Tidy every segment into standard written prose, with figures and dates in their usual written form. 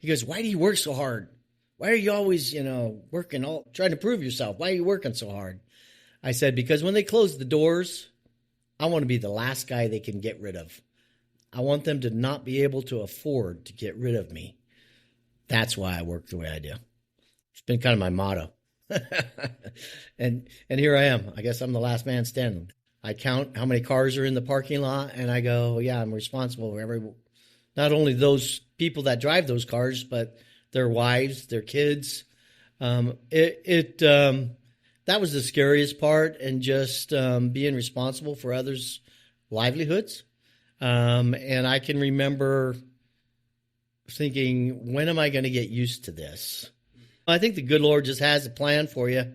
He goes, why do you work so hard? Why are you always, working, trying to prove yourself? Why are you working so hard? I said, because when they close the doors, I want to be the last guy they can get rid of. I want them to not be able to afford to get rid of me. That's why I work the way I do. It's been kind of my motto. and here I am. I guess I'm the last man standing. I count how many cars are in the parking lot, and I go, yeah, I'm responsible for not only those people that drive those cars, but their wives, their kids. That was the scariest part, and just being responsible for others' livelihoods. And I can remember thinking, when am I going to get used to this? I think the good Lord just has a plan for you.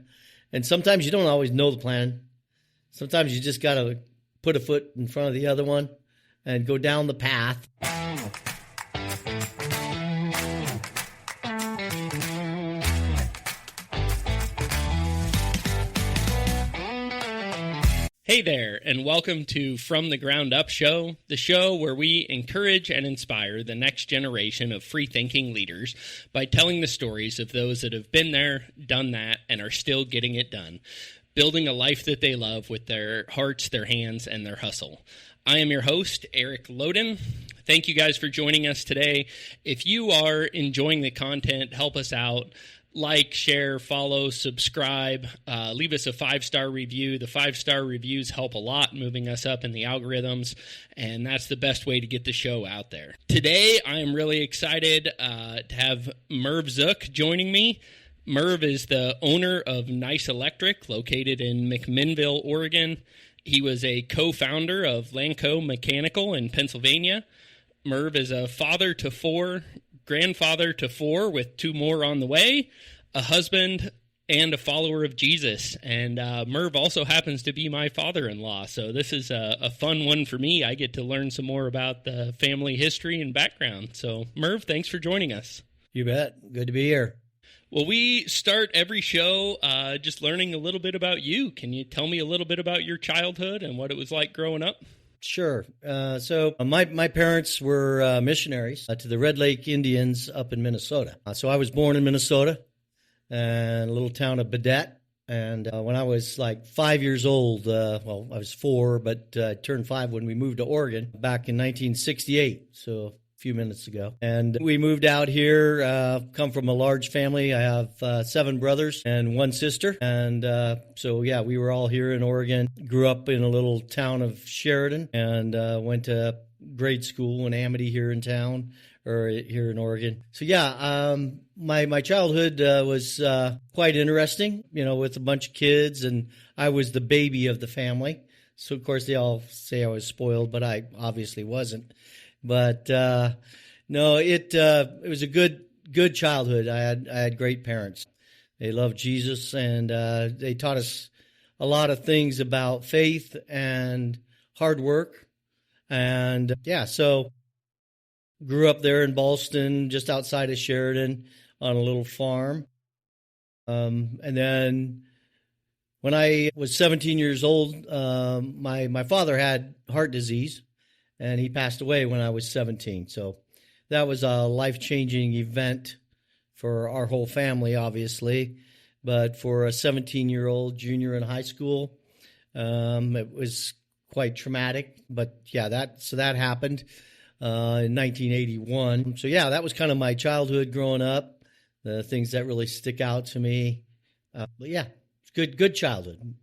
And sometimes you don't always know the plan. Sometimes you just got to put a foot in front of the other one and go down the path. Hey there, and welcome to From the Ground Up Show, the show where we encourage and inspire the next generation of free-thinking leaders by telling the stories of those that have been there, done that, and are still getting it done, building a life that they love with their hearts, their hands, and their hustle. I am your host, Eric Loden. Thank you guys for joining us today. If you are enjoying the content, help us out. Like, share, follow, subscribe, leave us a 5-star review. The 5-star reviews help a lot moving us up in the algorithms, and that's the best way to get the show out there. Today, I am really excited to have Merv Zook joining me. Merv is the owner of Nice Electric, located in McMinnville, Oregon. He was a co-founder of Lanco Mechanical in Pennsylvania. Merv is a father to 4, grandfather to 4 with 2 more on the way, a husband, and a follower of Jesus. And Merv also happens to be my father-in-law, so this is a fun one for me. I get to learn some more about the family history and background. So Merv, thanks for joining us. You bet. Good to be here. Well, we start every show just learning a little bit about you. Can you tell me a little bit about your childhood and what it was like growing up? Sure. So my parents were missionaries to the Red Lake Indians up in Minnesota. So I was born in Minnesota, in a little town of Baudette. And when I was like 5 years old, I was 4, but I turned 5 when we moved to Oregon back in 1968. So a few minutes ago. And we moved out here, come from a large family. I have 7 brothers and 1 sister. And we were all here in Oregon. Grew up in a little town of Sheridan and went to grade school in Amity here in town, or here in Oregon. So my childhood was quite interesting, with a bunch of kids, and I was the baby of the family. So of course they all say I was spoiled, but I obviously wasn't. But no, it was a good childhood. I had great parents. They loved Jesus, and they taught us a lot of things about faith and hard work. And so grew up there in Ballston, just outside of Sheridan, on a little farm. And then when I was 17 years old, my father had heart disease. And he passed away when I was 17. So that was a life-changing event for our whole family, obviously. But for a 17-year-old junior in high school, it was quite traumatic. But that happened in 1981. So that was kind of my childhood growing up, the things that really stick out to me. It's good childhood.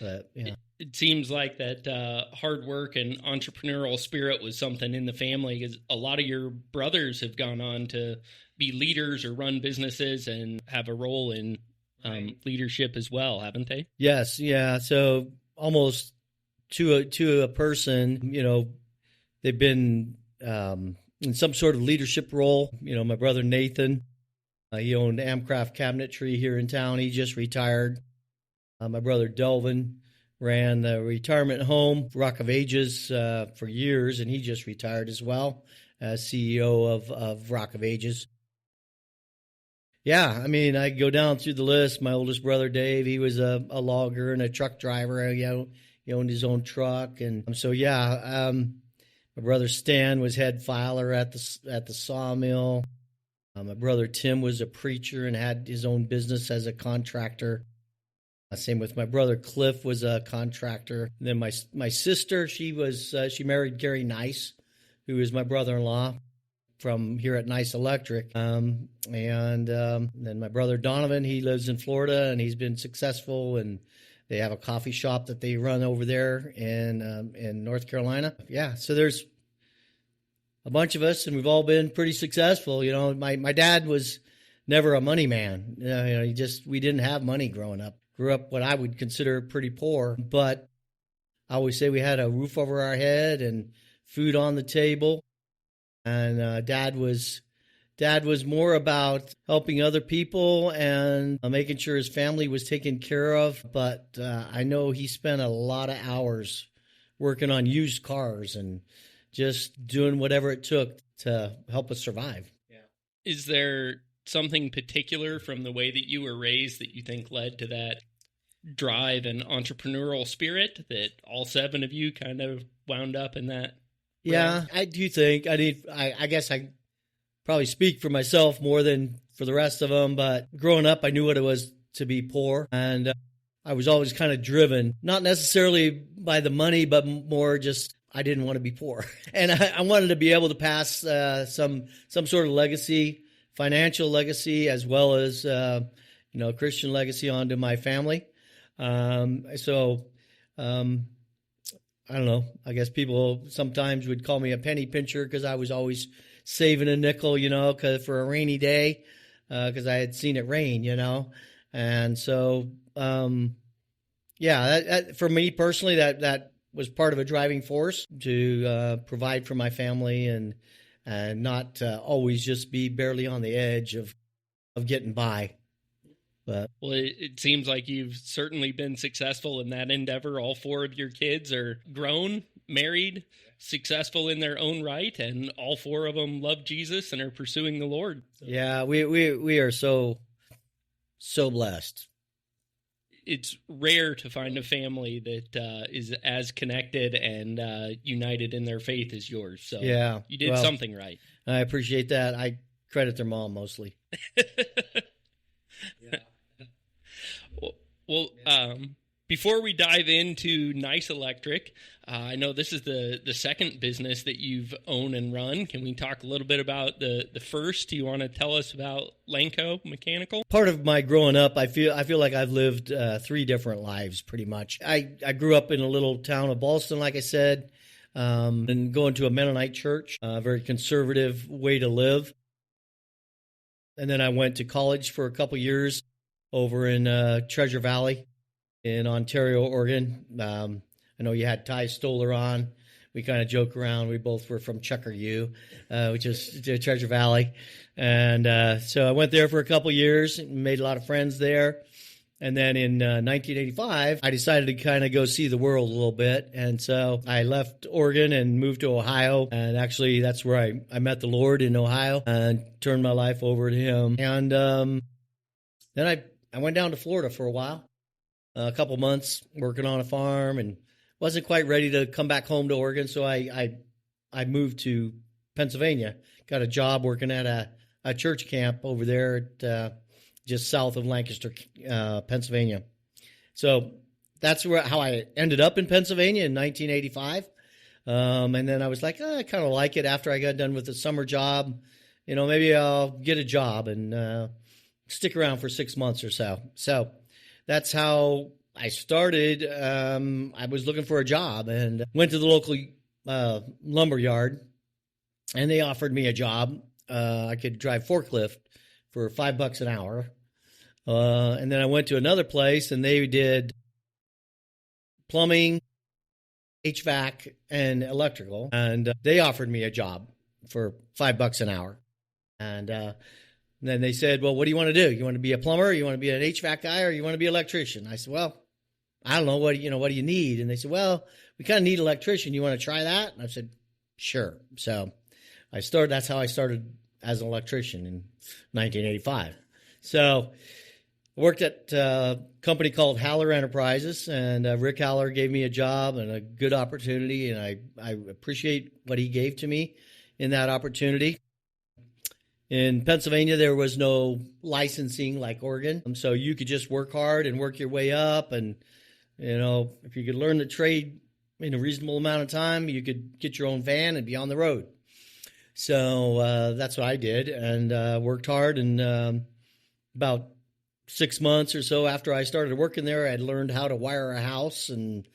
But, It seems like that hard work and entrepreneurial spirit was something in the family, because a lot of your brothers have gone on to be leaders or run businesses and have a role in leadership as well, haven't they? Yes, yeah. So almost to a person, they've been in some sort of leadership role. My brother Nathan, he owned Amcraft Cabinetry here in town. He just retired. My brother Delvin ran the retirement home, Rock of Ages, for years, and he just retired as well as CEO of Rock of Ages. I go down through the list. My oldest brother, Dave, he was a logger and a truck driver. He owned his own truck. And my brother Stan was head filer at the sawmill. My brother Tim was a preacher and had his own business as a contractor. Same with my brother Cliff, was a contractor. And then my sister, she married Gary Nice, who is my brother-in-law from here at Nice Electric. And then my brother Donovan, he lives in Florida, and he's been successful, and they have a coffee shop that they run over there in North Carolina. Yeah, so there's a bunch of us, and we've all been pretty successful. You know, my dad was never a money man. You know, we didn't have money growing up. Grew up what I would consider pretty poor, but I always say we had a roof over our head and food on the table. And Dad was more about helping other people and making sure his family was taken care of. But I know he spent a lot of hours working on used cars and just doing whatever it took to help us survive. Yeah. Is there something particular from the way that you were raised that you think led to that drive and entrepreneurial spirit that all seven of you kind of wound up in that? Yeah, I do think. I guess I probably speak for myself more than for the rest of them, but growing up, I knew what it was to be poor, and I was always kind of driven, not necessarily by the money, but more just I didn't want to be poor. And I wanted to be able to pass some sort of legacy, financial legacy, as well as Christian legacy onto my family. I don't know. I guess people sometimes would call me a penny pincher because I was always saving a nickel, for a rainy day, because I had seen it rain, And so, that, for me personally, that was part of a driving force to provide for my family and not always just be barely on the edge of getting by. But, well, it seems like you've certainly been successful in that endeavor. All four of your kids are grown, married, successful in their own right, and all four of them love Jesus and are pursuing the Lord. So. Yeah, we are so blessed. It's rare to find a family that is as connected and united in their faith as yours. So yeah, you did something right. I appreciate that. I credit their mom mostly. Yeah. Well, before we dive into Nice Electric, I know this is the second business that you've owned and run. Can we talk a little bit about the first? Do you want to tell us about Lanco Mechanical? Part of my growing up, I feel like I've lived three different lives pretty much. I grew up in a little town of Ballston, like I said, and going to a Mennonite church, a very conservative way to live. And then I went to college for a couple years over in Treasure Valley in Ontario, Oregon. I know you had Ty Stoller on. We kind of joke around. We both were from Chucker U, which is Treasure Valley. And so I went there for a couple years and made a lot of friends there. And then in 1985, I decided to kind of go see the world a little bit. And so I left Oregon and moved to Ohio. And actually, that's where I met the Lord, in Ohio, and turned my life over to him. And then I went down to Florida for a while, a couple months working on a farm, and wasn't quite ready to come back home to Oregon. So I moved to Pennsylvania, got a job working at a church camp over there at just south of Lancaster, Pennsylvania. So that's how I ended up in Pennsylvania in 1985. And then I was like, I kind of like it after I got done with the summer job. Maybe I'll get a job and stick around for 6 months or so. So that's how I started. I was looking for a job and went to the local lumber yard, and they offered me a job. I could drive forklift for $5 an hour. And then I went to another place, and they did plumbing, HVAC, and electrical. And they offered me a job for $5 an hour. And then they said, well, what do you want to do? You want to be a plumber? You want to be an HVAC guy, or you want to be an electrician? I said, well, I don't know. What do you need? And they said, well, we kind of need an electrician. You want to try that? And I said, sure. So that's how I started as an electrician in 1985. So I worked at a company called Haller Enterprises, and Rick Haller gave me a job and a good opportunity, and I appreciate what he gave to me in that opportunity. In Pennsylvania, there was no licensing like Oregon. So you could just work hard and work your way up. And, if you could learn the trade in a reasonable amount of time, you could get your own van and be on the road. So that's what I did, and worked hard. And about 6 months or so after I started working there, I had learned how to wire a house, and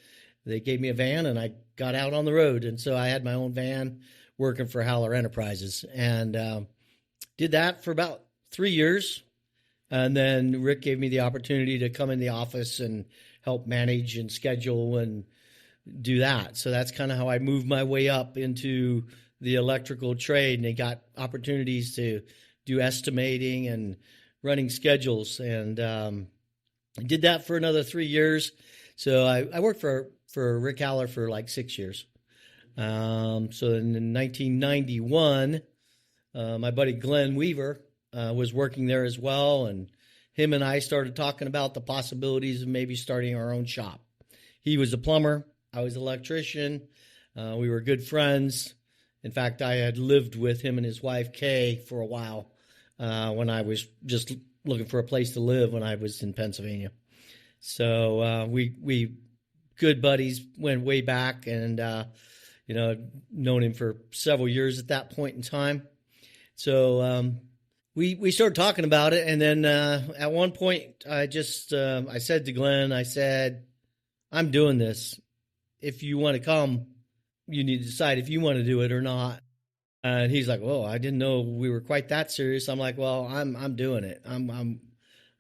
they gave me a van, and I got out on the road. And so I had my own van working for Howler Enterprises, and did that for about 3 years. And then Rick gave me the opportunity to come in the office and help manage and schedule and do that. So that's kind of how I moved my way up into the electrical trade, and I got opportunities to do estimating and running schedules. And I did that for another 3 years. So I worked for Rick Howler for like 6 years. So in 1991, my buddy Glenn Weaver was working there as well, and him and I started talking about the possibilities of maybe starting our own shop. He was a plumber, I was an electrician. We were good friends. In fact, I had lived with him and his wife Kay for a while when I was just looking for a place to live when I was in Pennsylvania. So we good buddies, went way back, and known him for several years at that point in time. So we started talking about it, and then at one point I said to Glenn, I said, I'm doing this. If you want to come, you need to decide if you want to do it or not. And he's like, "Whoa, I didn't know we were quite that serious." I'm like, "Well, I'm doing it. I'm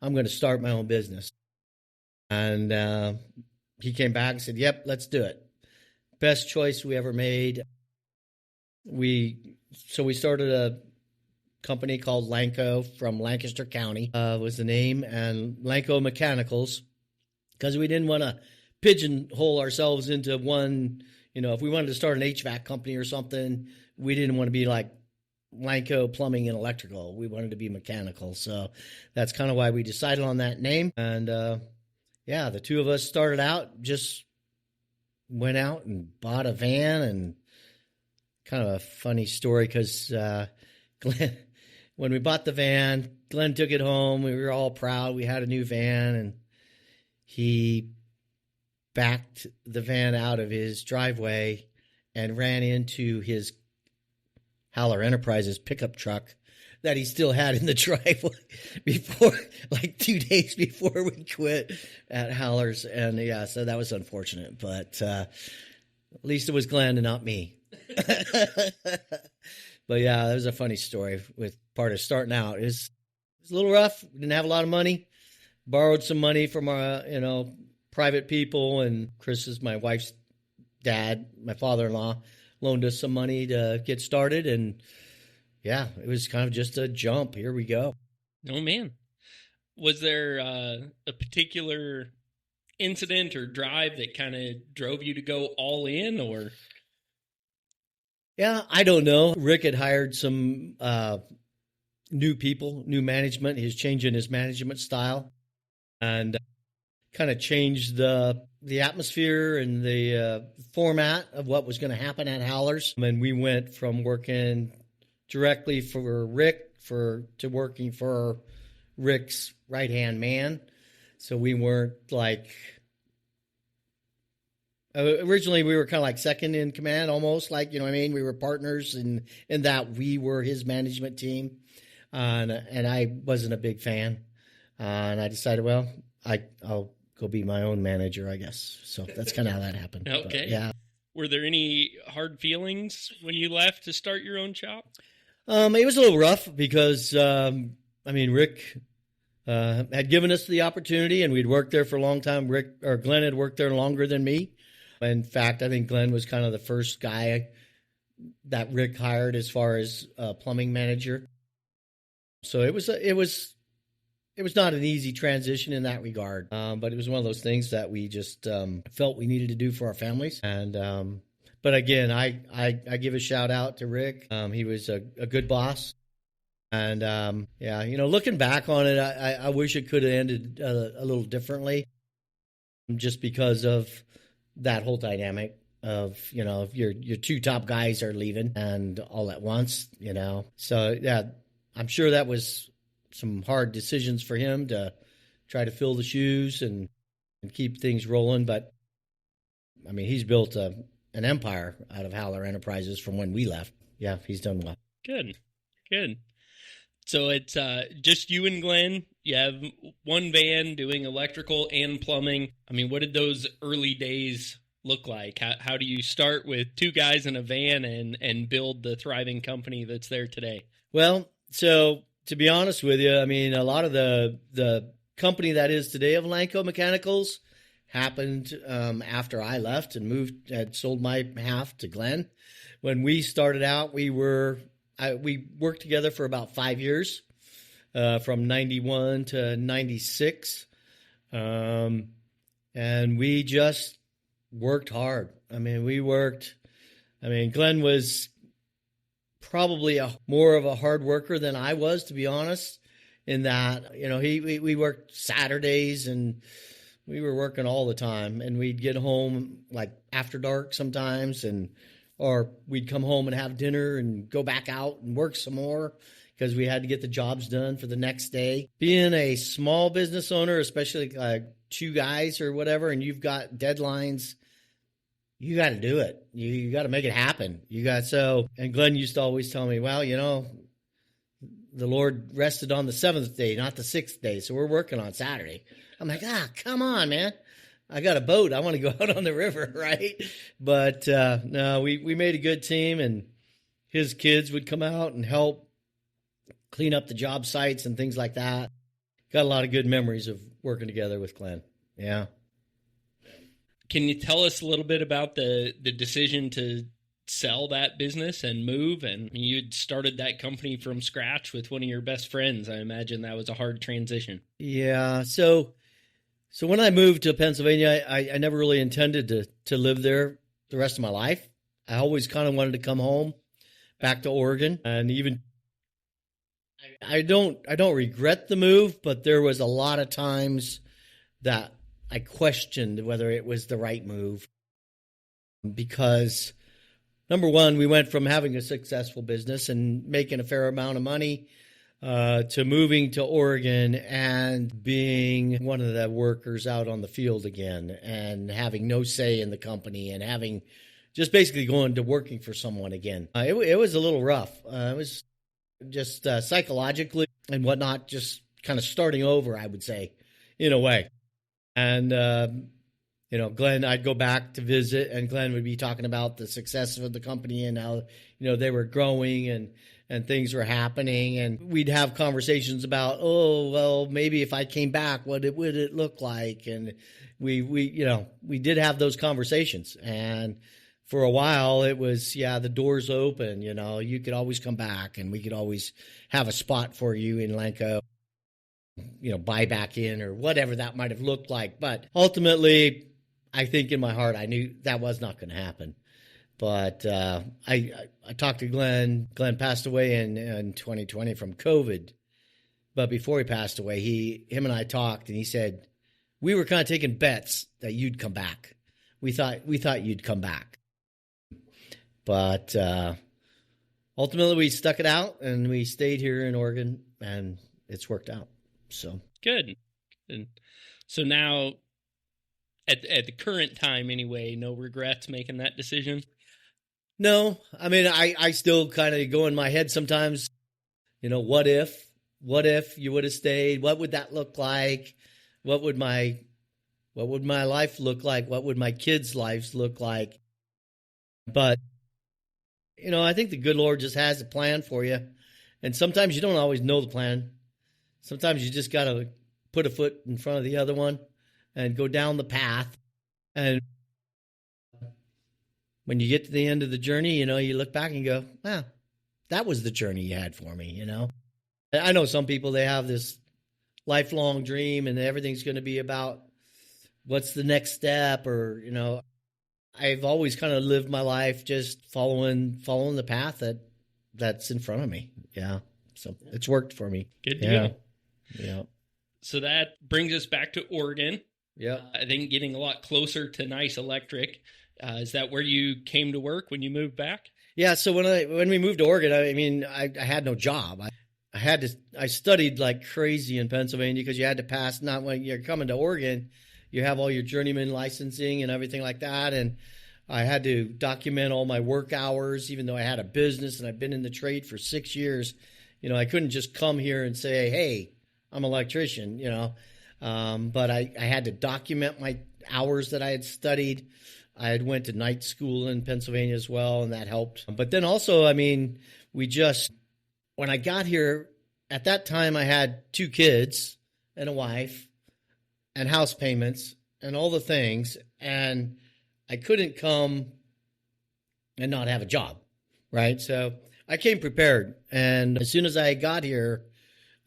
going to start my own business." And he came back and said, "Yep, let's do it." Best choice we ever made. We started a company called Lanco from Lancaster County, was the name, and Lanco Mechanicals, because we didn't want to pigeonhole ourselves into one. If we wanted to start an HVAC company or something, we didn't want to be like Lanco Plumbing and Electrical. We wanted to be mechanical. So that's kind of why we decided on that name. And the two of us started out, just went out and bought a van. And kind of a funny story, because Glenn, when we bought the van, Glenn took it home. We were all proud. We had a new van, and he backed the van out of his driveway and ran into his Howler Enterprises pickup truck that he still had in the driveway before, like 2 days before we quit at Howler's. And so that was unfortunate, but at least it was Glenn and not me. But that was a funny story with part of starting out. It was a little rough. We didn't have a lot of money. Borrowed some money from our, private people, and Chris is my wife's dad, my father-in-law, loaned us some money to get started, and it was kind of just a jump. Here we go. Oh man. Was there a particular incident or drive that kind of drove you to go all in, or? Yeah, I don't know. Rick had hired some new people, new management. He's changing his management style, and kind of changed the atmosphere and the format of what was going to happen at Howler's. And we went from working directly for Rick to working for Rick's right-hand man. So we weren't like... originally, we were kind of like second in command, almost like, we were partners in that we were his management team. And I wasn't a big fan. And I decided, well, I'll go be my own manager, I guess. So that's kind of how that happened. Okay. But, were there any hard feelings when you left to start your own shop? It was a little rough because, Rick had given us the opportunity, and we'd worked there for a long time. Glenn had worked there longer than me. In fact, I think Glenn was kind of the first guy that Rick hired as far as a plumbing manager. So it was not an easy transition in that regard, but it was one of those things that we just felt we needed to do for our families. And but again, I give a shout out to Rick. He was a good boss, and looking back on it, I wish it could have ended a little differently, just because of that whole dynamic of if your two top guys are leaving and all at once, So I'm sure that was some hard decisions for him to try to fill the shoes and keep things rolling. But I mean, he's built an empire out of Howler Enterprises from when we left. Yeah, he's done well. Good. So it's just you and Glenn. You have one van doing electrical and plumbing. I mean, what did those early days look like? How do you start with two guys in a van and build the thriving company that's there today? Well, so to be honest with you, I mean, a lot of the company that is today of Lanco Mechanicals happened after I left and had sold my half to Glenn. When we started out, we worked together for about 5 years, from 91 to 96. And we just worked hard. I mean, Glenn was probably more of a hard worker than I was, to be honest, in that, we worked Saturdays and we were working all the time, and we'd get home like after dark sometimes, or we'd come home and have dinner and go back out and work some more because we had to get the jobs done for the next day. Being a small business owner, especially two guys or whatever, and you've got deadlines, you got to do it. You got to make it happen. And Glenn used to always tell me, well, the Lord rested on the seventh day, not the sixth day. So we're working on Saturday. I'm like, come on, man. I got a boat. I want to go out on the river, right? But no, we made a good team, and his kids would come out and help clean up the job sites and things like that. Got a lot of good memories of working together with Glenn. Yeah. Can you tell us a little bit about the decision to sell that business and move? And you'd started that company from scratch with one of your best friends. I imagine that was a hard transition. Yeah. So when I moved to Pennsylvania, I never really intended to live there the rest of my life. I always kind of wanted to come home, back to Oregon. And even I don't regret the move, but there was a lot of times that I questioned whether it was the right move, because number one, we went from having a successful business and making a fair amount of money to moving to Oregon and being one of the workers out on the field again and having no say in the company and having just basically going to working for someone again. It was a little rough. It was just psychologically and whatnot, just kind of starting over, I would say, in a way. And, Glenn, I'd go back to visit, and Glenn would be talking about the success of the company and how, they were growing and things were happening. And we'd have conversations about, oh, well, maybe if I came back, would it look like? And we did have those conversations. And for a while it was, the door's open, you could always come back and we could always have a spot for you in Lanco, buy back in or whatever that might have looked like. But ultimately, I think in my heart, I knew that was not going to happen. But I talked to Glenn. Glenn passed away in 2020 from COVID. But before he passed away, him and I talked, and he said, we were kind of taking bets that you'd come back. We thought you'd come back. But ultimately, we stuck it out, and we stayed here in Oregon, and it's worked out. So good. And so now, at the current time anyway, no regrets making that decision? No. I mean, I still kind of go in my head sometimes, what if you would have stayed? What would that look like? What would my life look like? What would my kids' lives look like? But, I think the good Lord just has a plan for you. And sometimes you don't always know the plan. Sometimes you just got to put a foot in front of the other one and go down the path. And when you get to the end of the journey, you look back and go, wow, that was the journey you had for me, I know some people, they have this lifelong dream and everything's going to be about what's the next step, or, I've always kind of lived my life just following the path that's in front of me. Yeah. So it's worked for me. Good deal. Yeah. So that brings us back to Oregon. Yeah. I think getting a lot closer to Nice Electric. Is that where you came to work when you moved back? Yeah. So when we moved to Oregon, I had no job. I studied like crazy in Pennsylvania because you had to pass, not when you're coming to Oregon, you have all your journeyman licensing and everything like that. And I had to document all my work hours, even though I had a business and I've been in the trade for 6 years. I couldn't just come here and say, hey, I'm an electrician, but I had to document my hours that I had studied. I had went to night school in Pennsylvania as well, and that helped. But then also, when I got here, at that time I had 2 kids and a wife and house payments and all the things, and I couldn't come and not have a job, right? So I came prepared, and as soon as I got here,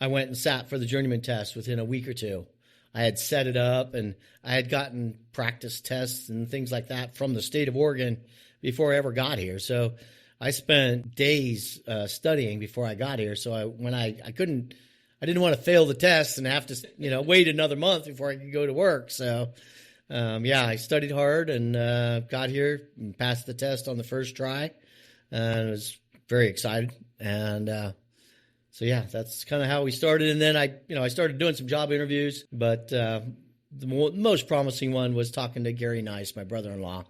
I went and sat for the journeyman test within a week or two. I had set it up, and I had gotten practice tests and things like that from the state of Oregon before I ever got here. So I spent days studying before I got here. So I didn't want to fail the test and have to wait another month before I could go to work. So I studied hard and got here and passed the test on the first try, and I was very excited. And so that's kind of how we started. And then I started doing some job interviews, but the most promising one was talking to Gary Nice, my brother-in-law.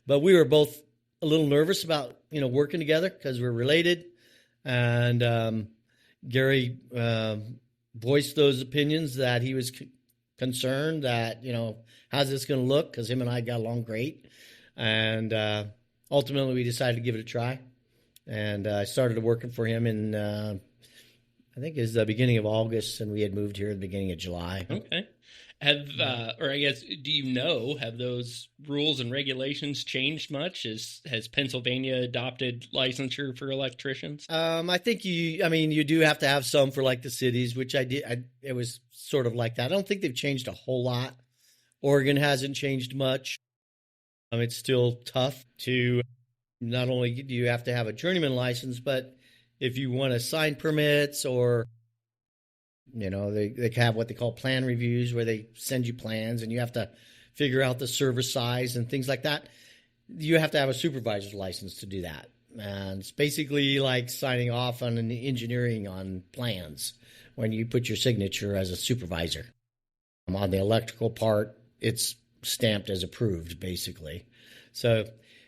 But we were both a little nervous about working together because we're related, and Gary voiced those opinions that he was concerned that how's this going to look, because him and I got along great, and ultimately we decided to give it a try, and I started working for him in I think it was the beginning of August, and we had moved here at the beginning of July. Okay. Have those rules and regulations changed much? Has Pennsylvania adopted licensure for electricians? I think you do have to have some for like the cities, which I did. It was sort of like that. I don't think they've changed a whole lot. Oregon hasn't changed much. It's still tough to, not only do you have to have a journeyman license, but if you want to sign permits, or they have what they call plan reviews, where they send you plans and you have to figure out the service size and things like that. You have to have a supervisor's license to do that. And it's basically like signing off on an engineering on plans when you put your signature as a supervisor. On the electrical part, it's stamped as approved, basically. So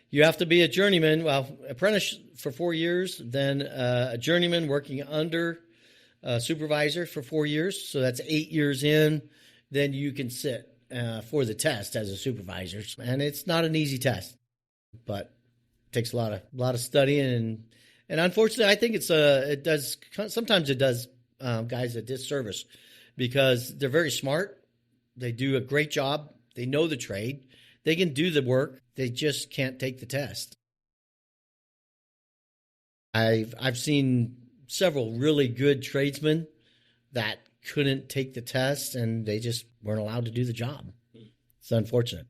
you have to be a journeyman, apprentice for 4 years, then a journeyman working under a supervisor for 4 years. So that's 8 years in. Then you can sit for the test as a supervisor. And it's not an easy test, but it takes a lot of studying. And unfortunately, I think sometimes it does guys a disservice, because they're very smart. They do a great job. They know the trade. They can do the work. They just can't take the test. I've seen several really good tradesmen that couldn't take the test, and they just weren't allowed to do the job. It's unfortunate.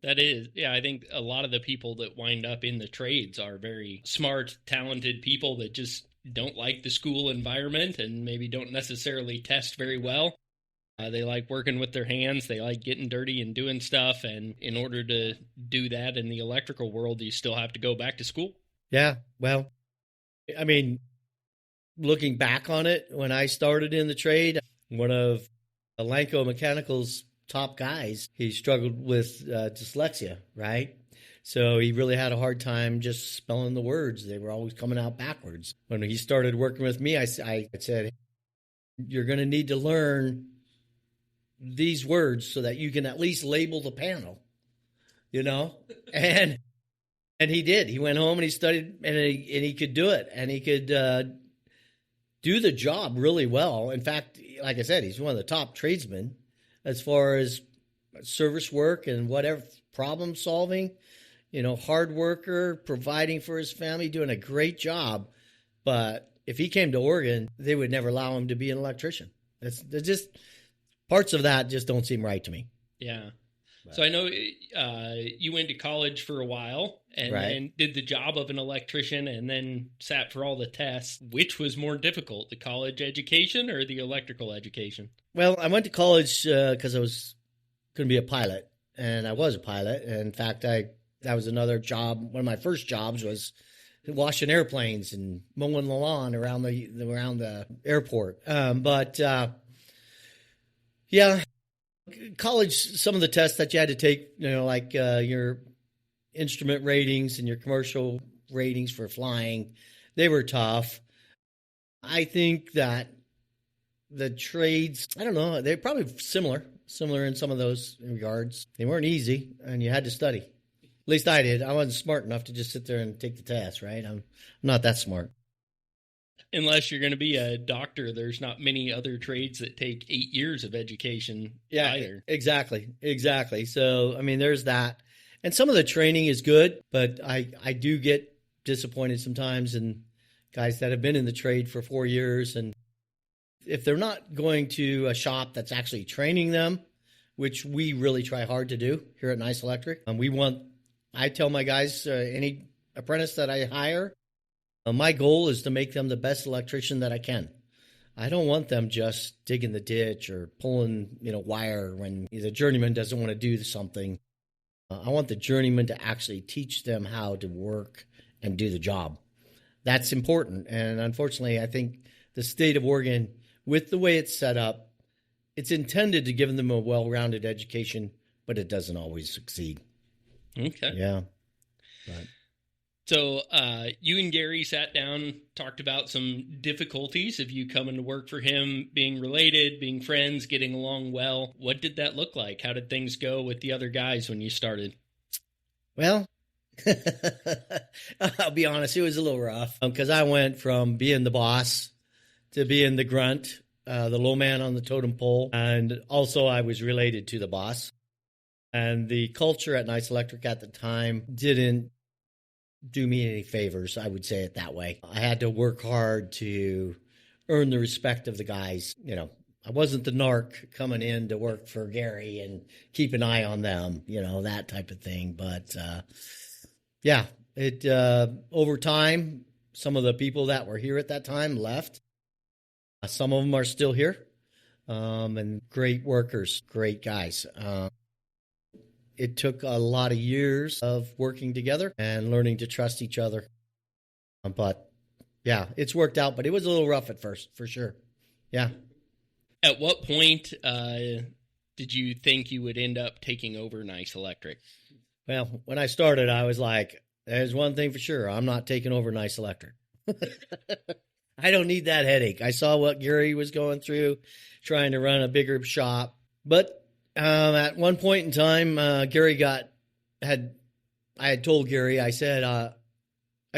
That is, I think a lot of the people that wind up in the trades are very smart, talented people that just don't like the school environment and maybe don't necessarily test very well. They like working with their hands. They like getting dirty and doing stuff. And in order to do that in the electrical world, you still have to go back to school. Yeah, well, looking back on it, when I started in the trade, one of Lanco Mechanical's top guys, he struggled with dyslexia, right? So he really had a hard time just spelling the words. They were always coming out backwards. When he started working with me, I said, you're going to need to learn these words so that you can at least label the panel, and he did. He went home and he studied, and he could do it, and he could do the job really well. In fact, like I said, he's one of the top tradesmen as far as service work and whatever, problem solving, hard worker, providing for his family, doing a great job. But if he came to Oregon, they would never allow him to be an electrician. It's just parts of that just don't seem right to me. Yeah. So I know you went to college for a while and then did the job of an electrician and then sat for all the tests. Which was more difficult, the college education or the electrical education? Well, I went to college because I was going to be a pilot, and I was a pilot. And in fact, that was another job. One of my first jobs was washing airplanes and mowing the lawn around the airport. Yeah, college, some of the tests that you had to take, like your instrument ratings and your commercial ratings for flying, they were tough. I think that the trades, I don't know, they're probably similar in some of those regards. They weren't easy, and you had to study. At least I did. I wasn't smart enough to just sit there and take the test, right? I'm not that smart. Unless you're going to be a doctor, there's not many other trades that take 8 years of education either. Exactly. So, I mean, there's that. And some of the training is good, but I do get disappointed sometimes in guys that have been in the trade for 4 years. And if they're not going to a shop that's actually training them, which we really try hard to do here at Nice Electric, I tell my guys, any apprentice that I hire, my goal is to make them the best electrician that I can. I don't want them just digging the ditch or pulling, wire when the journeyman doesn't want to do something. I want the journeyman to actually teach them how to work and do the job. That's important. And unfortunately, I think the state of Oregon, with the way it's set up, it's intended to give them a well-rounded education, but it doesn't always succeed. Okay. Yeah. Right. So you and Gary sat down, talked about some difficulties of you coming to work for him, being related, being friends, getting along well. What did that look like? How did things go with the other guys when you started? Well, I'll be honest, it was a little rough because I went from being the boss to being the grunt, the low man on the totem pole. And also I was related to the boss. And the culture at Nice Electric at the time didn't do me any favors, I would say it that way. I had to work hard to earn the respect of the guys. I wasn't the narc coming in to work for Gary and keep an eye on them, that type of thing. But over time, some of the people that were here at that time left. Some of them are still here, and great workers, great guys. It took a lot of years of working together and learning to trust each other. But, yeah, it's worked out. But it was a little rough at first, for sure. Yeah. At what point did you think you would end up taking over Nice Electric? Well, when I started, I was like, there's one thing for sure. I'm not taking over Nice Electric. I don't need that headache. I saw what Gary was going through trying to run a bigger shop. But at one point in time, I had told Gary, I said, a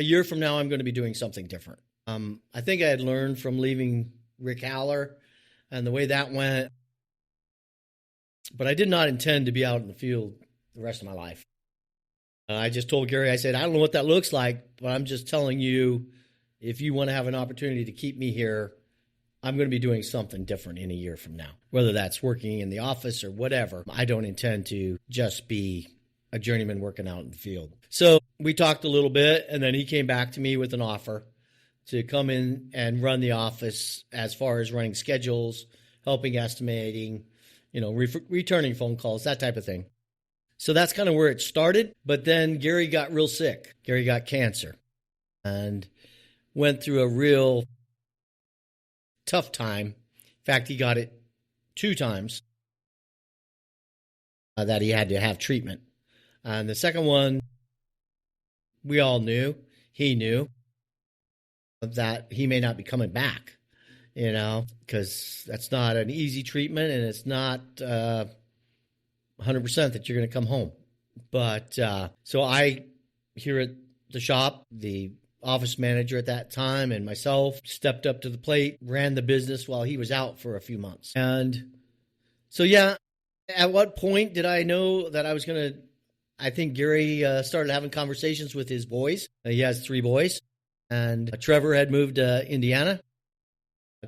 year from now, I'm going to be doing something different. I think I had learned from leaving Rick Haller and the way that went, but I did not intend to be out in the field the rest of my life. I just told Gary, I said, I don't know what that looks like, but I'm just telling you, if you want to have an opportunity to keep me here, I'm going to be doing something different in a year from now, whether that's working in the office or whatever. I don't intend to just be a journeyman working out in the field. So we talked a little bit, and then he came back to me with an offer to come in and run the office as far as running schedules, helping estimating, returning phone calls, that type of thing. So that's kind of where it started. But then Gary got real sick. Gary got cancer and went through a real tough time. In fact, he got it 2 times that he had to have treatment. And the second one, we all knew, he knew that he may not be coming back, because that's not an easy treatment and it's not 100% that you're going to come home. But so I, here at the shop, the office manager at that time and myself stepped up to the plate, ran the business while he was out for a few months. And so, yeah, at what point did I know that I was going to, I think Gary started having conversations with his boys. He has 3 boys. And Trevor had moved to Indiana.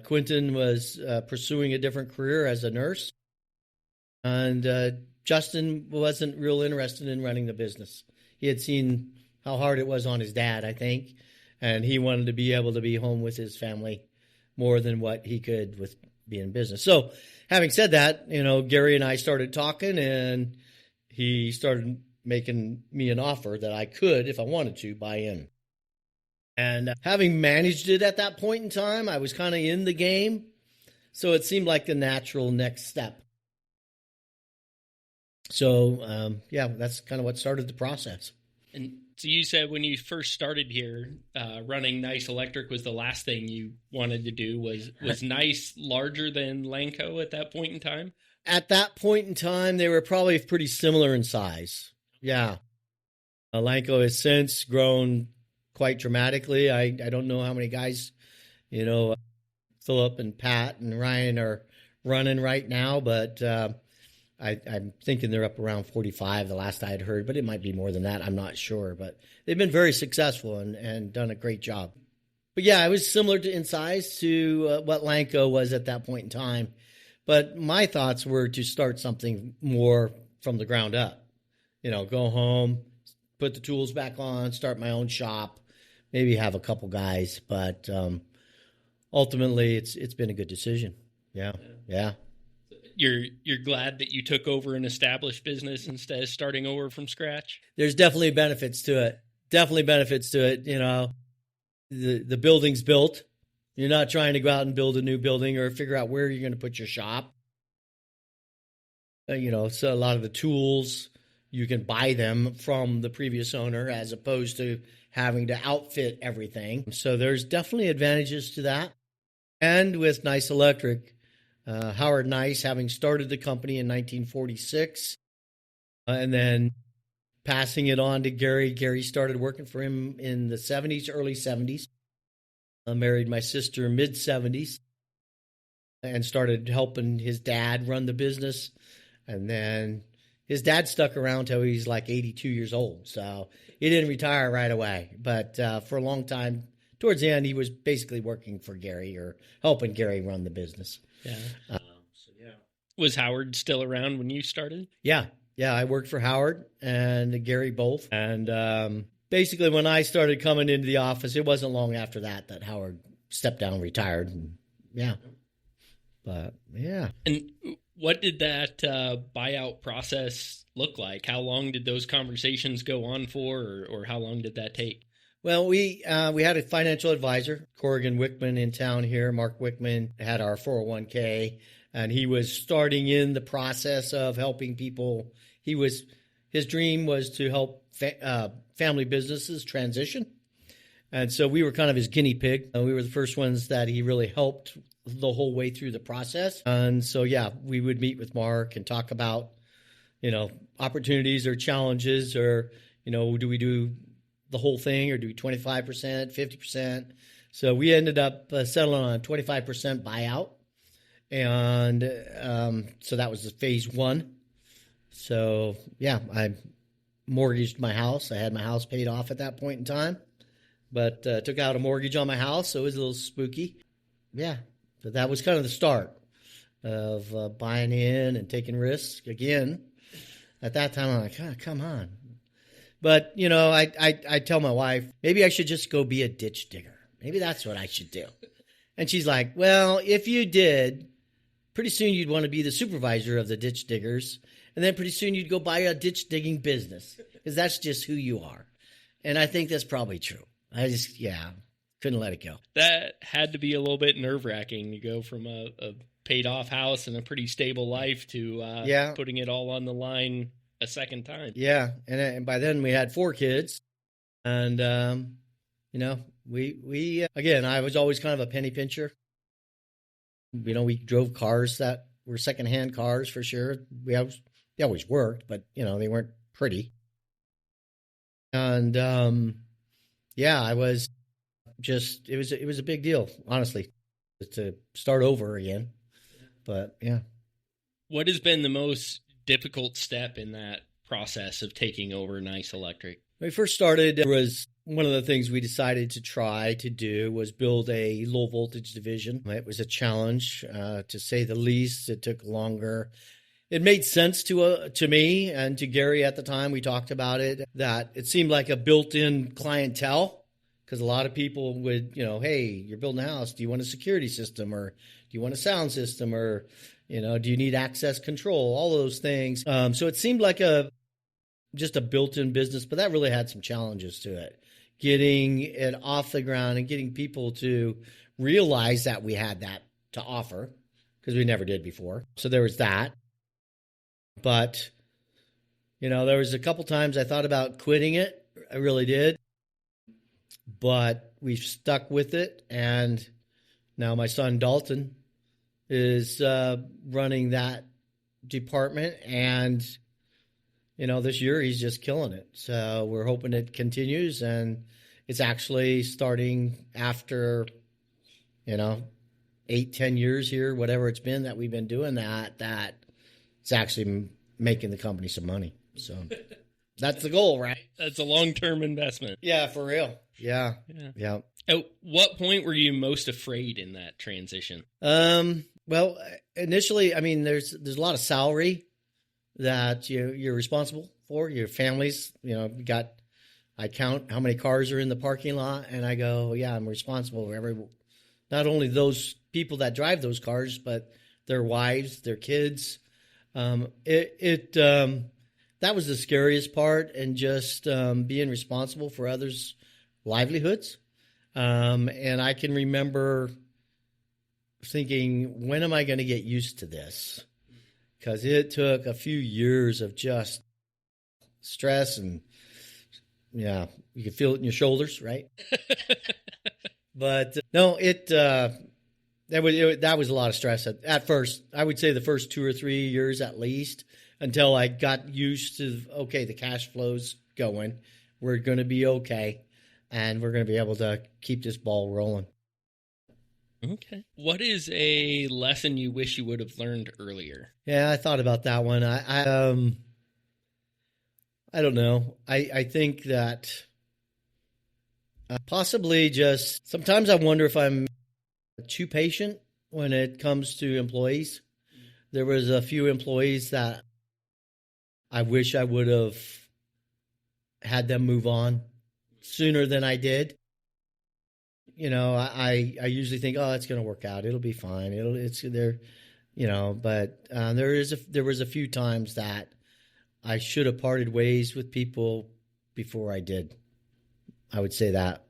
Quentin was pursuing a different career as a nurse. And Justin wasn't real interested in running the business. He had seen how hard it was on his dad, I think, and he wanted to be able to be home with his family more than what he could with being in business. So having said that, Gary and I started talking, and he started making me an offer that I could, if I wanted to, buy in. And having managed it at that point in time, I was kind of in the game. So it seemed like the natural next step. So, that's kind of what started the process. And so you said when you first started here, running Nice Electric was the last thing you wanted to do. Was Nice larger than Lanco at that point in time? At that point in time, they were probably pretty similar in size. Yeah. Lanco has since grown quite dramatically. I don't know how many guys, Philip and Pat and Ryan are running right now, but I'm thinking they're up around 45 the last I had heard, but it might be more than that. I'm not sure, but they've been very successful and done a great job. But yeah, it was similar in size to what Lanco was at that point in time. But my thoughts were to start something more from the ground up. Go home, put the tools back on, start my own shop, maybe have a couple guys. But ultimately, it's been a good decision. Yeah. You're glad that you took over an established business instead of starting over from scratch? There's definitely benefits to it. The building's built. You're not trying to go out and build a new building or figure out where you're going to put your shop. So a lot of the tools, you can buy them from the previous owner as opposed to having to outfit everything. So there's definitely advantages to that. And with Nice Electric, Howard Nice, having started the company in 1946, and then passing it on to Gary. Gary started working for him in the 70s, early 70s. I married my sister mid-70s and started helping his dad run the business. And then his dad stuck around till he's like 82 years old. So he didn't retire right away. But for a long time, towards the end, he was basically working for Gary or helping Gary run the business. Yeah. Was Howard still around when you started? Yeah, I worked for Howard and Gary both. And basically, when I started coming into the office, it wasn't long after that Howard stepped down, retired. And But, yeah. And what did that buyout process look like? How long did those conversations go on for, or how long did that take? Well, we had a financial advisor, Corrigan Wickman, in town here. Mark Wickman had our 401k, and he was starting in the process of helping people. His dream was to help family businesses transition, and so we were kind of his guinea pig. We were the first ones that he really helped the whole way through the process. And so, we would meet with Mark and talk about, opportunities or challenges, or do we do the whole thing, or do we 25%, 50%? So we ended up settling on a 25% buyout. And so that was the phase one. So, I mortgaged my house. I had my house paid off at that point in time, but took out a mortgage on my house. So it was a little spooky. Yeah. But that was kind of the start of buying in and taking risks. Again, at that time, I'm like, oh, come on. But, I tell my wife, maybe I should just go be a ditch digger. Maybe that's what I should do. And she's like, well, if you did, pretty soon you'd want to be the supervisor of the ditch diggers. And then pretty soon you'd go buy a ditch digging business, because that's just who you are. And I think that's probably true. I just, couldn't let it go. That had to be a little bit nerve-wracking to go from a paid-off house and a pretty stable life to putting it all on the line a second time. Yeah, and by then we had 4 kids, and we again, I was always kind of a penny pincher. We drove cars that were secondhand cars for sure. They always worked, but they weren't pretty. And I was just it was a big deal, honestly, to start over again. But what has been the most difficult step in that process of taking over Nice Electric? When we first started, there was one of the things we decided to try to do was build a low voltage division. It was a challenge, to say the least. It took longer. It made sense to me and to Gary at the time. We talked about it, that it seemed like a built-in clientele, because a lot of people would, hey, you're building a house. Do you want a security system, or do you want a sound system, or do you need access control? All those things. So it seemed like just a built-in business, but that really had some challenges to it. getting it off the ground and getting people to realize that we had that to offer, because we never did before. So there was that. But, there was a couple times I thought about quitting it. I really did. But we've stuck with it. And now my son Dalton is running that department. And, this year he's just killing it. So we're hoping it continues. And it's actually starting after, 8-10 years here, whatever it's been that we've been doing that it's actually making the company some money. So that's the goal, right? That's a long-term investment. Yeah, for real. Yeah. At what point were you most afraid in that transition? Well, initially, there's a lot of salary that you're responsible for, your families. I count how many cars are in the parking lot, and I go, yeah, I'm responsible for not only those people that drive those cars, but their wives, their kids. That was the scariest part, and just being responsible for others' livelihoods. And I can remember thinking, when am I going to get used to this? Because it took a few years of just stress, and you can feel it in your shoulders, right? But no, that was a lot of stress at first. I would say the first 2 or 3 years at least, until I got used to, okay, the cash flow's going. We're going to be okay, and we're going to be able to keep this ball rolling. Okay. What is a lesson you wish you would have learned earlier? Yeah, I thought about that one. I don't know. I think that possibly just sometimes I wonder if I'm too patient when it comes to employees. There was a few employees that I wish I would have had them move on sooner than I did. I usually think, oh, it's going to work out. It'll be fine. But there was a few times that I should have parted ways with people before I did. I would say that,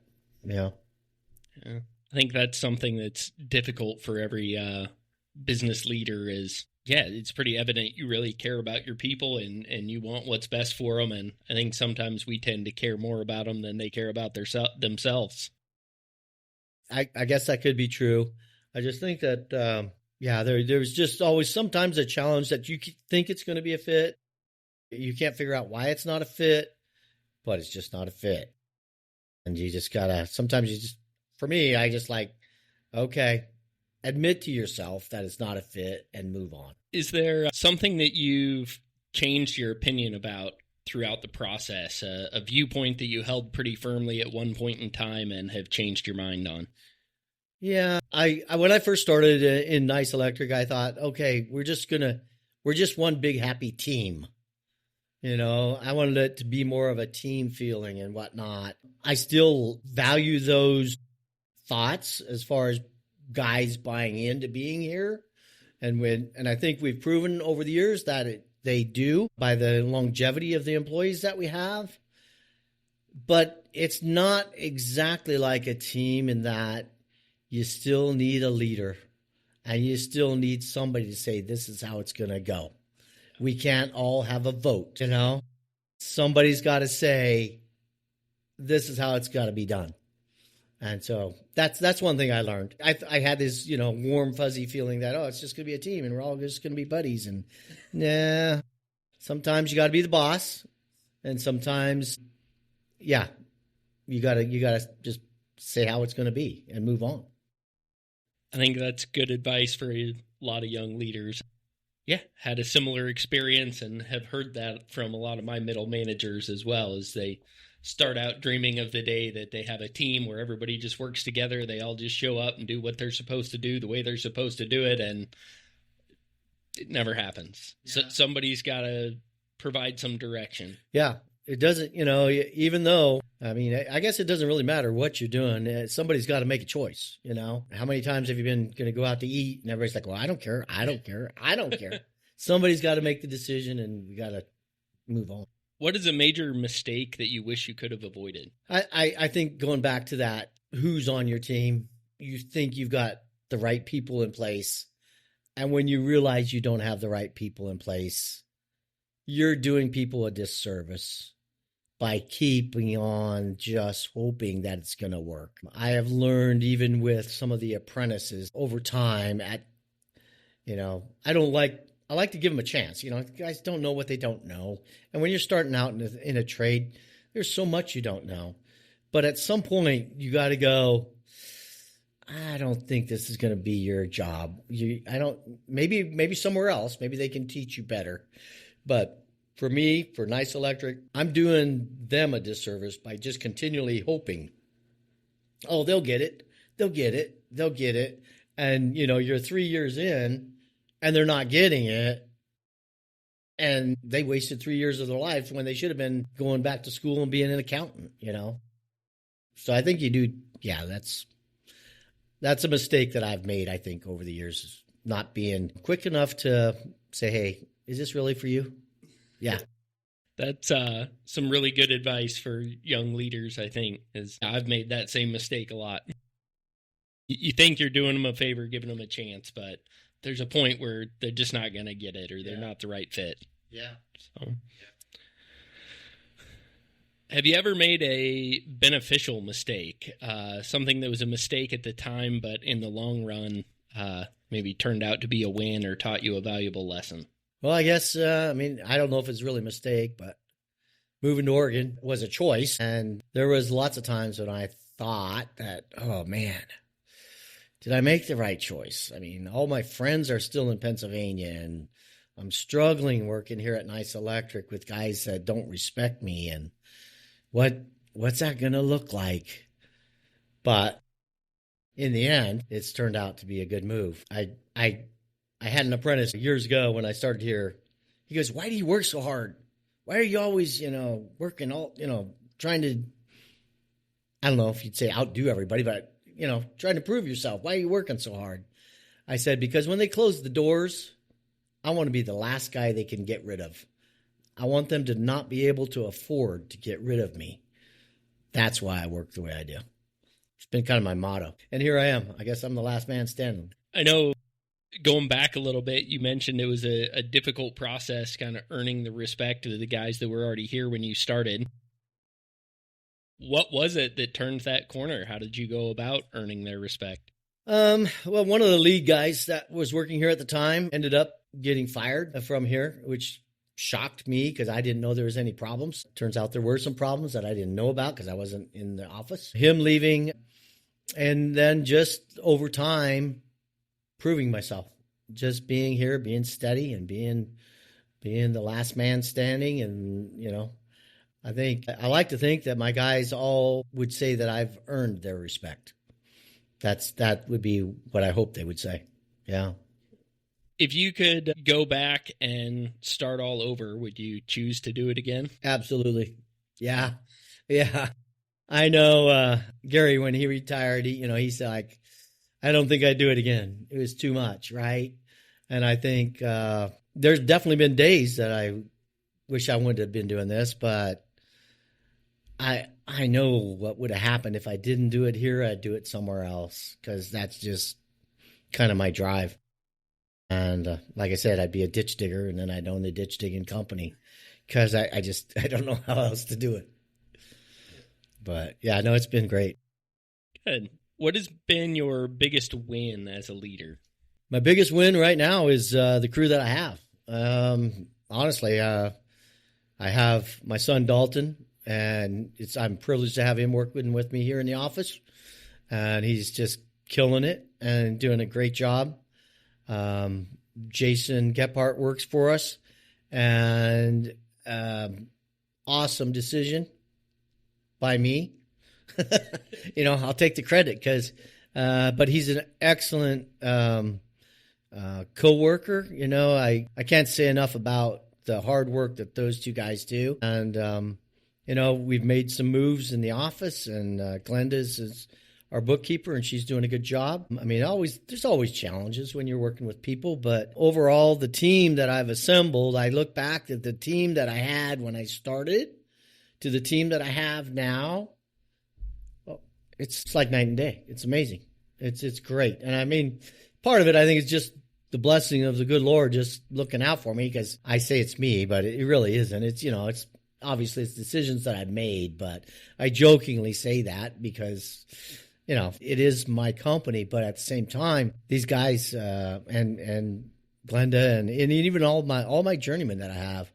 Yeah. I think that's something that's difficult for every business leader is, it's pretty evident you really care about your people and you want what's best for them. And I think sometimes we tend to care more about them than they care about themselves. I guess that could be true. I just think that, there's just always sometimes a challenge that you think it's going to be a fit. You can't figure out why it's not a fit, but it's just not a fit. And you just gotta, for me, I just okay, admit to yourself that it's not a fit and move on. Is there something that you've changed your opinion about throughout the process, a viewpoint that you held pretty firmly at one point in time and have changed your mind on? Yeah, I when I first started in Nice Electric, I thought, okay, we're just one big happy team. I wanted it to be more of a team feeling and whatnot. I still value those thoughts as far as guys buying into being here. And I think we've proven over the years that they do by the longevity of the employees that we have. But it's not exactly like a team in that you still need a leader and you still need somebody to say, this is how it's going to go. We can't all have a vote, Somebody's got to say, this is how it's got to be done. And so that's one thing I learned. I had this, warm, fuzzy feeling that, it's just going to be a team and we're all just going to be buddies. And nah, sometimes you got to be the boss. And sometimes, you got to just say how it's going to be and move on. I think that's good advice for a lot of young leaders. Yeah, had a similar experience and have heard that from a lot of my middle managers as well, as they start out dreaming of the day that they have a team where everybody just works together. They all just show up and do what they're supposed to do the way they're supposed to do it, and it never happens. Yeah. So somebody's got to provide some direction. Yeah, it doesn't, even though, I guess it doesn't really matter what you're doing. Somebody's got to make a choice, How many times have you been going to go out to eat and everybody's like, well, I don't care. Somebody's got to make the decision and we got to move on. What is a major mistake that you wish you could have avoided? I think going back to that, who's on your team, you think you've got the right people in place. And when you realize you don't have the right people in place, you're doing people a disservice by keeping on just hoping that it's going to work. I have learned even with some of the apprentices over time I like to give them a chance. Guys don't know what they don't know. And when you're starting out in a trade, there's so much you don't know. But at some point, you got to go, I don't think this is going to be your job. Maybe somewhere else, maybe they can teach you better. But for me, for Nice Electric, I'm doing them a disservice by just continually hoping, oh, they'll get it. They'll get it. They'll get it. And, you're 3 years in and they're not getting it. And they wasted 3 years of their life when they should have been going back to school and being an accountant, So I think you do. Yeah, that's a mistake that I've made, I think, over the years, is not being quick enough to say, hey, is this really for you? Yeah. That's some really good advice for young leaders, I think, is I've made that same mistake a lot. You think you're doing them a favor, giving them a chance, but there's a point where they're just not going to get it, or they're not the right fit. Yeah. So, have you ever made a beneficial mistake? Something that was a mistake at the time, but in the long run, maybe turned out to be a win or taught you a valuable lesson? Well, I guess, I don't know if it's really a mistake, but moving to Oregon was a choice. And there was lots of times when I thought that, oh man, did I make the right choice? All my friends are still in Pennsylvania, and I'm struggling working here at Nice Electric with guys that don't respect me. And what's that going to look like? But in the end, it's turned out to be a good move. I had an apprentice years ago when I started here. He goes, why do you work so hard? Why are you always, working trying to, I don't know if you'd say outdo everybody, but trying to prove yourself. Why are you working so hard? I said, because when they close the doors, I want to be the last guy they can get rid of. I want them to not be able to afford to get rid of me. That's why I work the way I do. It's been kind of my motto. And here I am. I guess I'm the last man standing. I know, going back a little bit, you mentioned it was a difficult process, kind of earning the respect of the guys that were already here when you started. What was it that turned that corner? How did you go about earning their respect? Well, one of the lead guys that was working here at the time ended up getting fired from here, which shocked me because I didn't know there was any problems. Turns out there were some problems that I didn't know about because I wasn't in the office. Him leaving, and then just over time, proving myself, just being here, being steady, and being the last man standing. And, I like to think that my guys all would say that I've earned their respect. That would be what I hope they would say. Yeah. If you could go back and start all over, would you choose to do it again? Absolutely. Yeah. Yeah. I know Gary, when he retired, he's like, I don't think I'd do it again. It was too much, right? And I think there's definitely been days that I wish I wouldn't have been doing this, but I know what would have happened if I didn't do it here. I'd do it somewhere else because that's just kind of my drive. And like I said, I'd be a ditch digger, and then I'd own the ditch digging company because I don't know how else to do it. But yeah, no, it's been great. Good. What has been your biggest win as a leader? My biggest win right now is the crew that I have. Honestly, I have my son Dalton, and I'm privileged to have him working with me here in the office, and he's just killing it and doing a great job. Jason Gephardt works for us, and awesome decision by me. I'll take the credit but he's an excellent co-worker. I can't say enough about the hard work that those two guys do. And, we've made some moves in the office, and Glenda's is our bookkeeper, and she's doing a good job. I mean, there's always challenges when you're working with people, but overall, the team that I've assembled, I look back at the team that I had when I started to the team that I have now. It's like night and day. It's amazing. It's great. And I mean, part of it, I think, is just the blessing of the good Lord just looking out for me, because I say it's me, but it really isn't. It's obviously it's decisions that I've made, but I jokingly say that because, it is my company. But at the same time, these guys and Glenda and even all my journeymen that I have,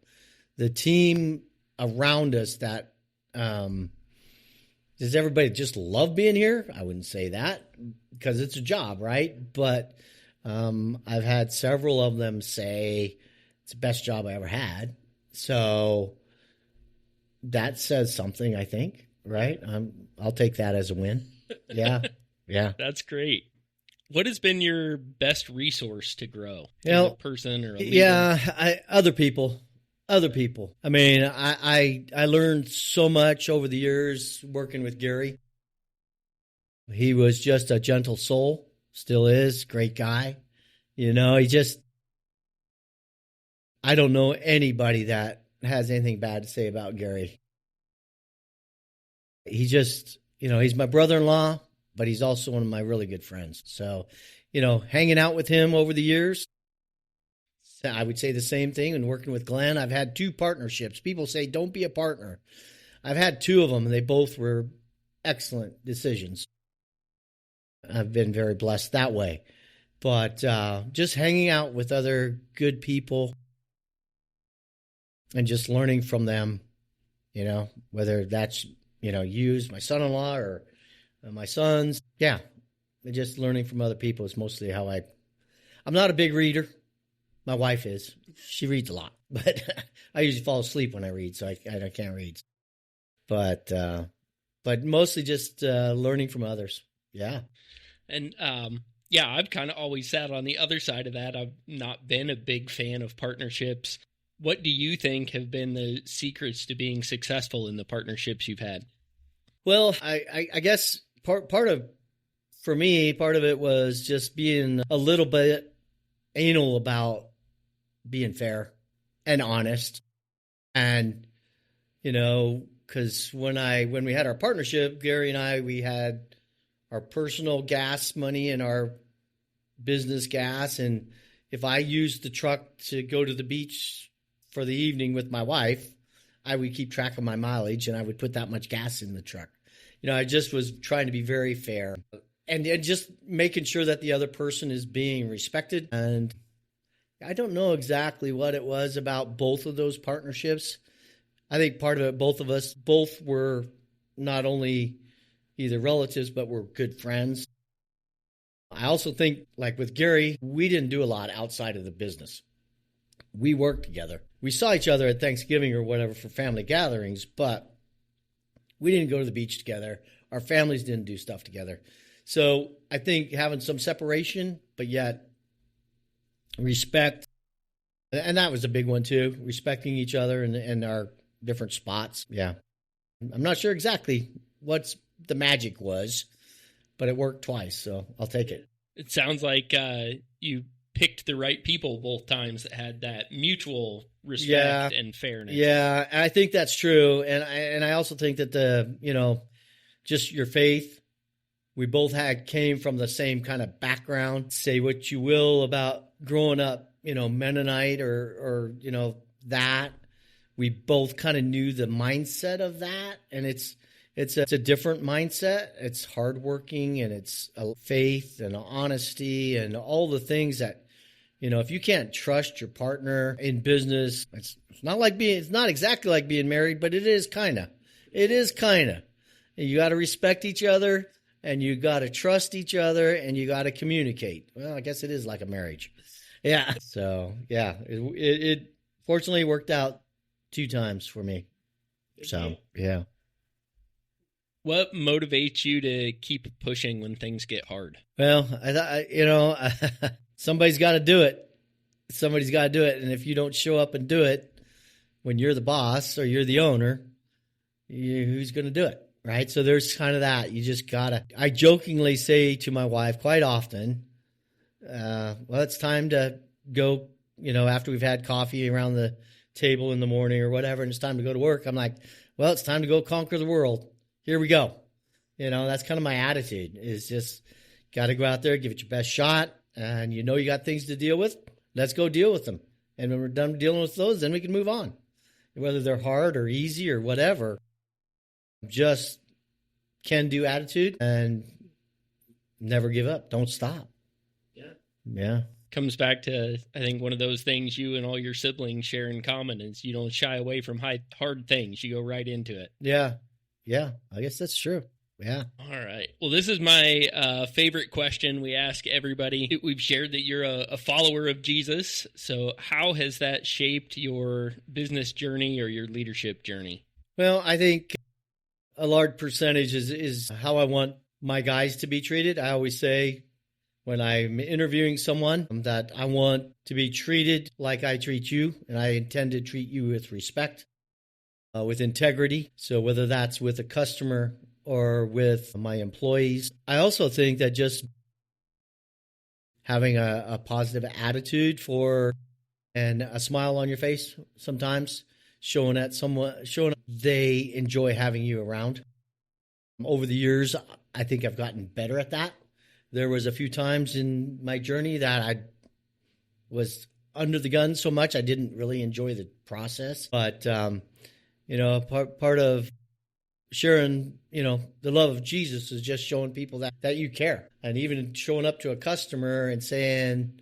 the team around us that does everybody just love being here? I wouldn't say that, because it's a job, right? But I've had several of them say it's the best job I ever had. So that says something, I think, right? I'll take that as a win. Yeah. Yeah. That's great. What has been your best resource to grow as a person or a leader? Yeah, other people. I mean, I learned so much over the years working with Gary. He was just a gentle soul, still is, great guy. I don't know anybody that has anything bad to say about Gary. He just, he's my brother-in-law, but he's also one of my really good friends. So, hanging out with him over the years, I would say the same thing. And working with Glenn, I've had 2 partnerships. People say, don't be a partner. I've had 2 of them, and they both were excellent decisions. I've been very blessed that way. But just hanging out with other good people and just learning from them, whether that's, you, my son-in-law, or my sons. Yeah, just learning from other people is mostly how I'm not a big reader. My wife is. She reads a lot, but I usually fall asleep when I read, so I can't read. But mostly just learning from others. Yeah. And I've kind of always sat on the other side of that. I've not been a big fan of partnerships. What do you think have been the secrets to being successful in the partnerships you've had? Well, I guess part of it was just being a little bit anal about being fair and honest. And, because when we had our partnership, Gary and I, we had our personal gas money and our business gas. And if I used the truck to go to the beach for the evening with my wife, I would keep track of my mileage and I would put that much gas in the truck. I just was trying to be very fair and just making sure that the other person is being respected. And I don't know exactly what it was about both of those partnerships. I think part of it, both of us, both were not only either relatives, but were good friends. I also think, like with Gary, we didn't do a lot outside of the business. We worked together. We saw each other at Thanksgiving or whatever for family gatherings, but we didn't go to the beach together. Our families didn't do stuff together. So I think having some separation, but yet respect, and that was a big one too, respecting each other and our different spots. Yeah. I'm not sure exactly what the magic was, but it worked twice, so I'll take it. It sounds like you picked the right people both times that had that mutual respect and fairness. Yeah, I think that's true. And I also think that just your faith, we both came from the same kind of background. Say what you will about growing up, Mennonite or that. We both kind of knew the mindset of that, and it's a different mindset. It's hardworking, and it's faith and honesty and all the things that, if you can't trust your partner in business, it's not exactly like being married, but it is kind of. You got to respect each other, and you got to trust each other, and you got to communicate. Well, I guess it is like a marriage. Yeah. So yeah, it fortunately worked out 2 times for me. So yeah. What motivates you to keep pushing when things get hard? Well, somebody's got to do it. Somebody's got to do it. And if you don't show up and do it when you're the boss or you're the owner, who's going to do it? right? So there's kind of that. You just gotta. I jokingly say to my wife quite often, well, it's time to go, after we've had coffee around the table in the morning or whatever, and it's time to go to work. I'm like, well, it's time to go conquer the world. Here we go. That's kind of my attitude, is just got to go out there, give it your best shot, and you got things to deal with. Let's go deal with them. And when we're done dealing with those, then we can move on. Whether they're hard or easy or whatever, just can-do attitude and never give up. Don't stop. Yeah. Comes back to, I think, one of those things you and all your siblings share in common is you don't shy away from hard things. You go right into it. Yeah. I guess that's true. Yeah. All right. Well, this is my favorite question we ask everybody. We've shared that you're a follower of Jesus. So how has that shaped your business journey or your leadership journey? Well, I think a large percentage is how I want my guys to be treated. I always say when I'm interviewing someone that I want to be treated like I treat you, and I intend to treat you with respect, with integrity. So whether that's with a customer or with my employees. I also think that just having a positive attitude and a smile on your face sometimes, showing they enjoy having you around. Over the years, I think I've gotten better at that. There was a few times in my journey that I was under the gun so much I didn't really enjoy the process. But, part of sharing, the love of Jesus is just showing people that you care. And even showing up to a customer and saying,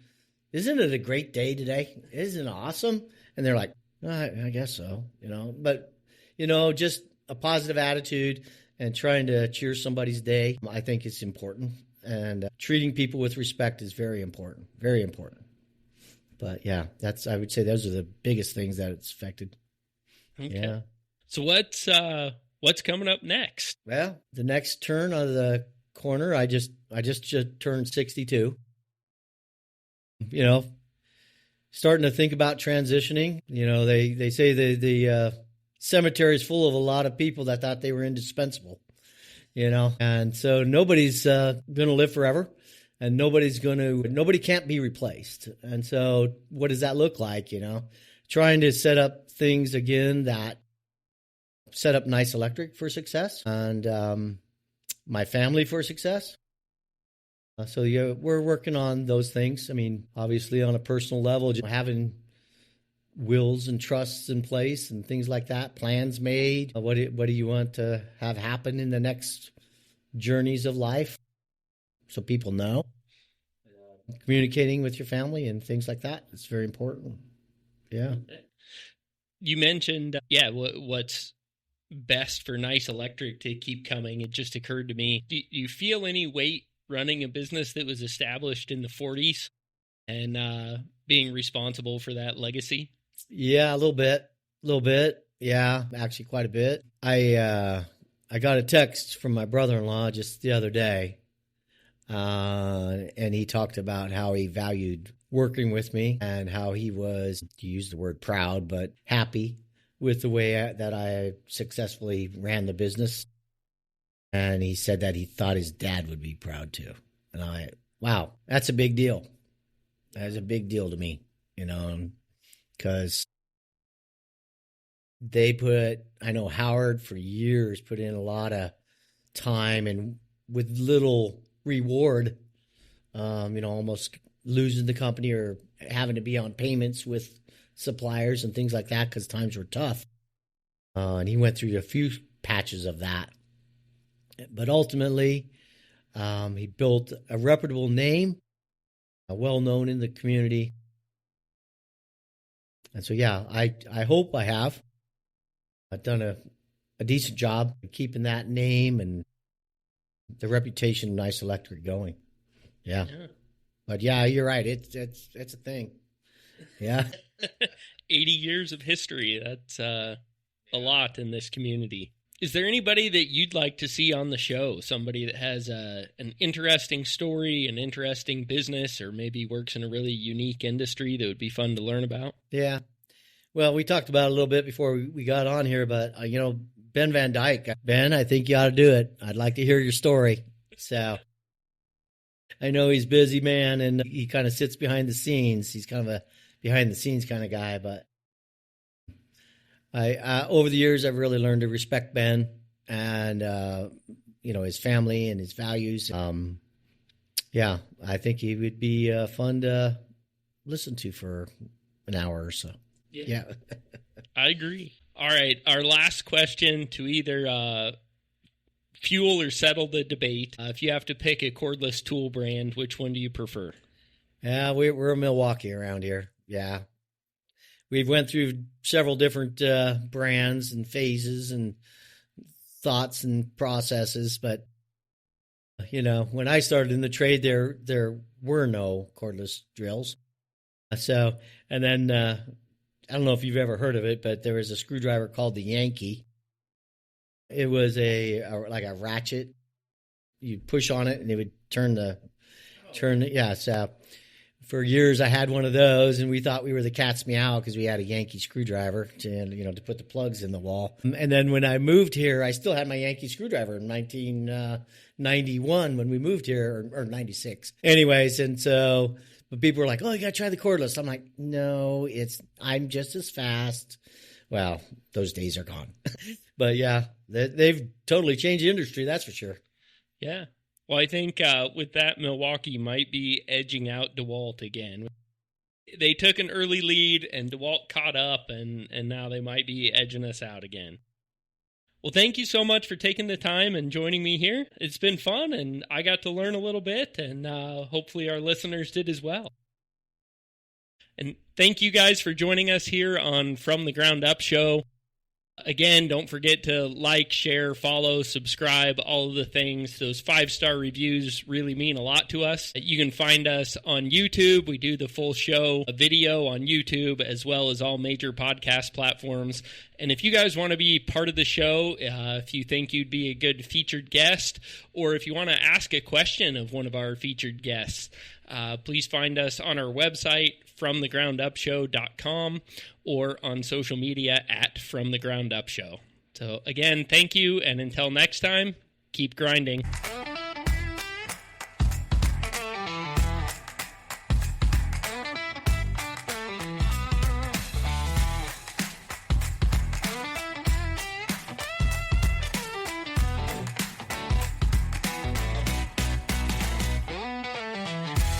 isn't it a great day today? Isn't it awesome? And they're like, I guess so, But, just a positive attitude and trying to cheer somebody's day, I think it's important. And treating people with respect is very important, very important. But yeah, I would say those are the biggest things that it's affected. Okay. Yeah. So what's coming up next? Well, the next turn of the corner, I just turned 62. Starting to think about transitioning. They say the cemetery is full of a lot of people that thought they were indispensable. And so nobody's going to live forever, and nobody can't be replaced. And so what does that look like? Trying to set up things again that set up Nice Electric for success and my family for success. So we're working on those things. I mean, obviously on a personal level, just having wills and trusts in place and things like that, plans made. What do you want to have happen in the next journeys of life, so people know? Communicating with your family and things like that, it's very important. Yeah. You mentioned, what's best for Nice Electric to keep coming. It just occurred to me, do you feel any weight running a business that was established in the 40s and being responsible for that legacy? Yeah, a little bit. Yeah, actually quite a bit. I got a text from my brother-in-law just the other day, and he talked about how he valued working with me and how he was, to use the word proud, but happy with the way that I successfully ran the business. And he said that he thought his dad would be proud too. And wow, that's a big deal. That's a big deal to me, because I know Howard for years put in a lot of time and with little reward, almost losing the company or having to be on payments with suppliers and things like that because times were tough. And he went through a few patches of that. But ultimately, he built a reputable name, well known in the community. And so, yeah, I hope I've done a decent job of keeping that name and the reputation of Nice Electric going. Yeah. But yeah, you're right. It's a thing. Yeah. 80 years of history. That's a lot in this community. Is there anybody that you'd like to see on the show? Somebody that has an interesting story, an interesting business, or maybe works in a really unique industry that would be fun to learn about? Yeah. Well, we talked about it a little bit before we got on here, but, Ben Van Dyke. Ben, I think you ought to do it. I'd like to hear your story. So I know he's a busy man, and he kind of sits behind the scenes. He's kind of a behind the scenes kind of guy, but I over the years, I've really learned to respect Ben and, his family and his values. Yeah, I think he would be fun to listen to for an hour or so. Yeah. I agree. All right. Our last question to either fuel or settle the debate. If you have to pick a cordless tool brand, which one do you prefer? Yeah, we're Milwaukee around here. Yeah. We've went through several different brands and phases and thoughts and processes, but when I started in the trade, there were no cordless drills. So, and then I don't know if you've ever heard of it, but there was a screwdriver called the Yankee. It was like a ratchet. You push on it, and it would turn. Yeah. So for years, I had one of those, and we thought we were the cat's meow because we had a Yankee screwdriver to put the plugs in the wall. And then when I moved here, I still had my Yankee screwdriver in 1991 when we moved here, or 96. Anyways, and so, but people were like, "Oh, you got to try the cordless." I'm like, "No, I'm just as fast." Well, those days are gone. But yeah, they've totally changed the industry, that's for sure. Yeah. Well, I think with that, Milwaukee might be edging out DeWalt again. They took an early lead, and DeWalt caught up, and now they might be edging us out again. Well, thank you so much for taking the time and joining me here. It's been fun, and I got to learn a little bit, and hopefully our listeners did as well. And thank you guys for joining us here on From the Ground Up Show. Again, don't forget to like, share, follow, subscribe, all of the things. Those 5-star reviews really mean a lot to us. You can find us on YouTube. We do the full show, a video on YouTube, as well as all major podcast platforms. And if you guys want to be part of the show, if you think you'd be a good featured guest, or if you want to ask a question of one of our featured guests, please find us on our website, fromthegroundupshow.com, or on social media at From the Ground Up Show. So again, thank you, and until next time, keep grinding.